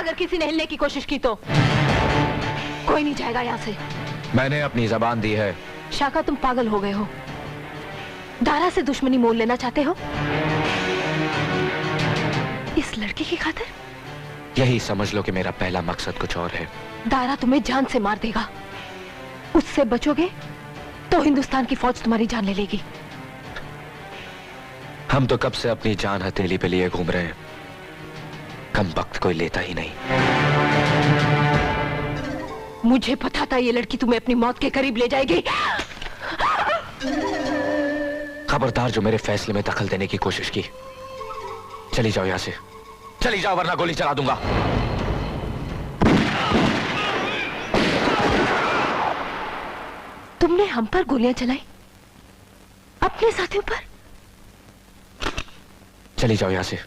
अगर किसी ने हिलने की कोशिश की तो कोई नहीं जाएगा यहाँ से। मैंने अपनी जबान दी है। शाका, तुम पागल हो गए हो। दारा से दुश्मनी मोल लेना चाहते हो इस लड़की की खातिर? यही समझ लो कि मेरा पहला मकसद कुछ और है। दारा तुम्हें जान से मार देगा। उससे बचोगे तो हिंदुस्तान की फौज तुम्हारी जान ले लेगी। हम तो कब से अपनी जान हथेली पे लिए घूम रहे हैं, कम वक्त कोई लेता ही नहीं। मुझे पता था ये लड़की तुम्हें अपनी मौत के करीब ले जाएगी। खबरदार जो मेरे फैसले में दखल देने की कोशिश की। चली जाओ यहां से, चली जाओ वरना गोली चला दूंगा। तुमने हम पर गोलियां चलाई, अपने साथियों पर? चली जाओ यहां से।